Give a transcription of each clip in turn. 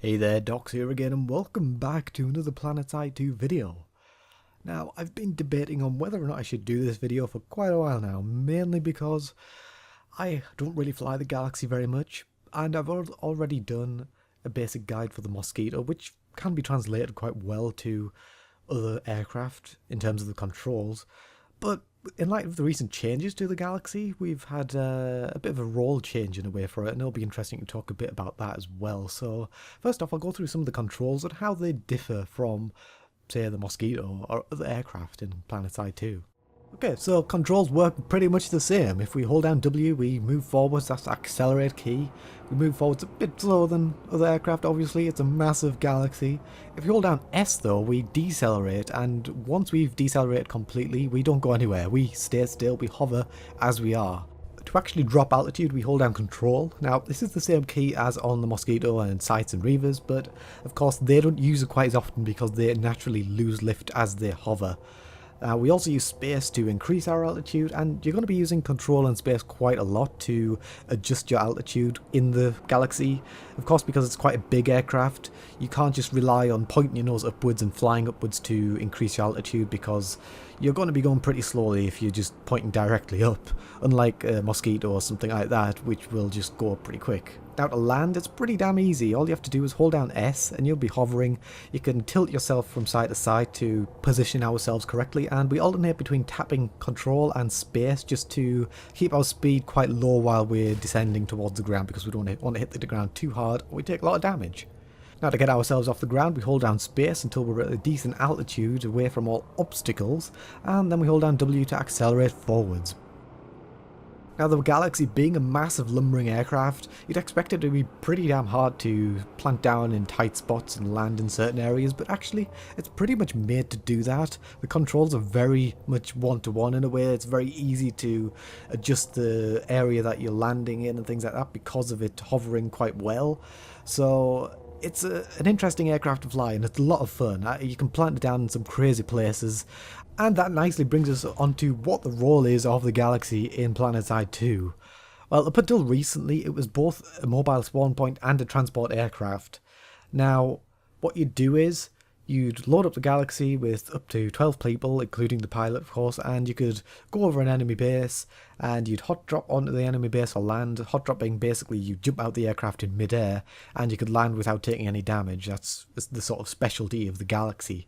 Hey there, Docs here again, and welcome back to another Planetside 2 video. Now, I've been debating on whether or not I should do this video for quite a while now, mainly because I don't really fly the Galaxy very much, and I've already done a basic guide for the Mosquito, which can be translated quite well to other aircraft in terms of the controls, but in light of the recent changes to the Galaxy, we've had a bit of a role change in a way for it, and it'll be interesting to talk a bit about that as well. So first off, I'll go through some of the controls and how they differ from, say, the Mosquito or other aircraft in Planetside 2. Okay, so controls work pretty much the same. If we hold down W, we move forwards, that's the accelerate key. We move forwards a bit slower than other aircraft, obviously, it's a massive Galaxy. If we hold down S though, we decelerate, and once we've decelerated completely, we don't go anywhere. We stay still, we hover as we are. To actually drop altitude, we hold down Control. Now, this is the same key as on the Mosquito and Sights and Reavers, but of course they don't use it quite as often because they naturally lose lift as they hover. We also use space to increase our altitude, and you're going to be using control and space quite a lot to adjust your altitude in the Galaxy. Of course, because it's quite a big aircraft, you can't just rely on pointing your nose upwards and flying upwards to increase your altitude, because you're going to be going pretty slowly if you're just pointing directly up, unlike a Mosquito or something like that, which will just go up pretty quick. Now to land, it's pretty damn easy. All you have to do is hold down S and you'll be hovering. You can tilt yourself from side to side to position ourselves correctly, and we alternate between tapping control and space just to keep our speed quite low while we're descending towards the ground, because we don't want to hit the ground too hard or we take a lot of damage. Now to get ourselves off the ground, we hold down space until we're at a decent altitude away from all obstacles, and then we hold down W to accelerate forwards. Now, the Galaxy being a massive lumbering aircraft, you'd expect it to be pretty damn hard to plant down in tight spots and land in certain areas, but actually it's pretty much made to do that. The controls are very much one-to-one in a way. It's very easy to adjust the area that you're landing in and things like that because of it hovering quite well. So it's an interesting aircraft to fly, and it's a lot of fun. You can plant it down in some crazy places, and that nicely brings us onto what the role is of the Galaxy in Planetside 2. Well, up until recently, it was both a mobile spawn point and a transport aircraft. Now, what you'd do is, you'd load up the Galaxy with up to 12 people, including the pilot of course, and you could go over an enemy base, and you'd hot drop onto the enemy base or land. Hot drop being basically you jump out the aircraft in mid-air, and you could land without taking any damage. That's the sort of specialty of the Galaxy.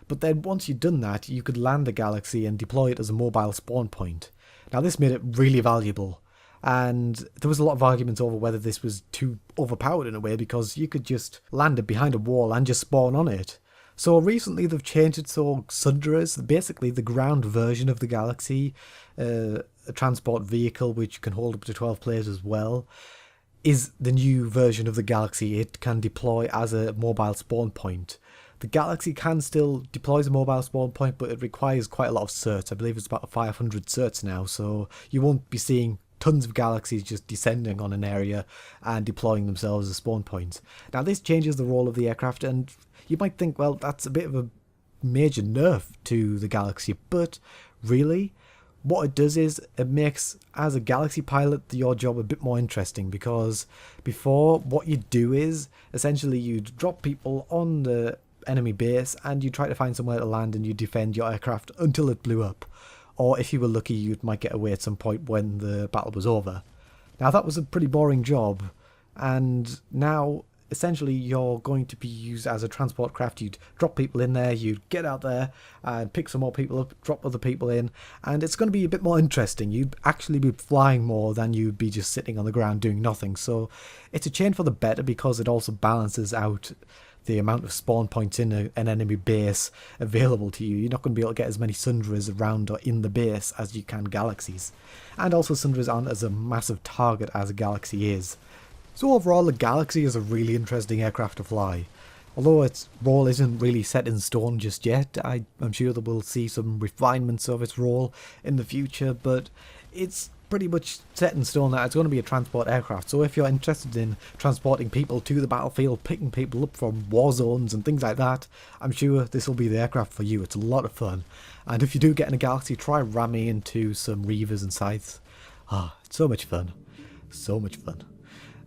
But then once you'd done that, you could land the Galaxy and deploy it as a mobile spawn point. Now this made it really valuable, and there was a lot of arguments over whether this was too overpowered in a way, because you could just land it behind a wall and just spawn on it. So recently they've changed it so Sundra is basically the ground version of the Galaxy, a transport vehicle which can hold up to 12 players as well, is the new version of the Galaxy. It can deploy as a mobile spawn point. The Galaxy can still deploy as a mobile spawn point, but it requires quite a lot of certs. I believe it's about 500 certs now, so you won't be seeing tons of Galaxies just descending on an area and deploying themselves as spawn points. Now this changes the role of the aircraft, and you might think, well, that's a bit of a major nerf to the Galaxy, but really, what it does is it makes, as a Galaxy pilot, your job a bit more interesting, because before, what you do is, essentially you'd drop people on the enemy base and you try to find somewhere to land and you defend your aircraft until it blew up. Or if you were lucky, you might get away at some point when the battle was over. Now that was a pretty boring job, and now essentially you're going to be used as a transport craft. You'd drop people in there, you'd get out there and pick some more people up, drop other people in, and it's going to be a bit more interesting. You'd actually be flying more than you'd be just sitting on the ground doing nothing. So it's a change for the better, because it also balances out the amount of spawn points in an enemy base available to you. You're not going to be able to get as many Sundras around or in the base as you can Galaxies. And also Sundras aren't as a massive target as a Galaxy is. So overall, the Galaxy is a really interesting aircraft to fly. Although its role isn't really set in stone just yet, I'm sure that we'll see some refinements of its role in the future, but it's pretty much set in stone that it's going to be a transport aircraft. So if you're interested in transporting people to the battlefield, picking people up from war zones and things like that, I'm sure this will be the aircraft for you. It's a lot of fun. And if you do get in a Galaxy, try ramming into some Reavers and Scythes. It's so much fun. So much fun.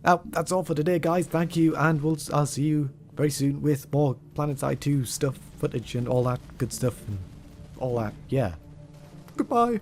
Now, that's all for today, guys. Thank you, and I'll see you very soon with more Planetside 2 stuff, footage, and all that good stuff, and all that. Yeah. Goodbye.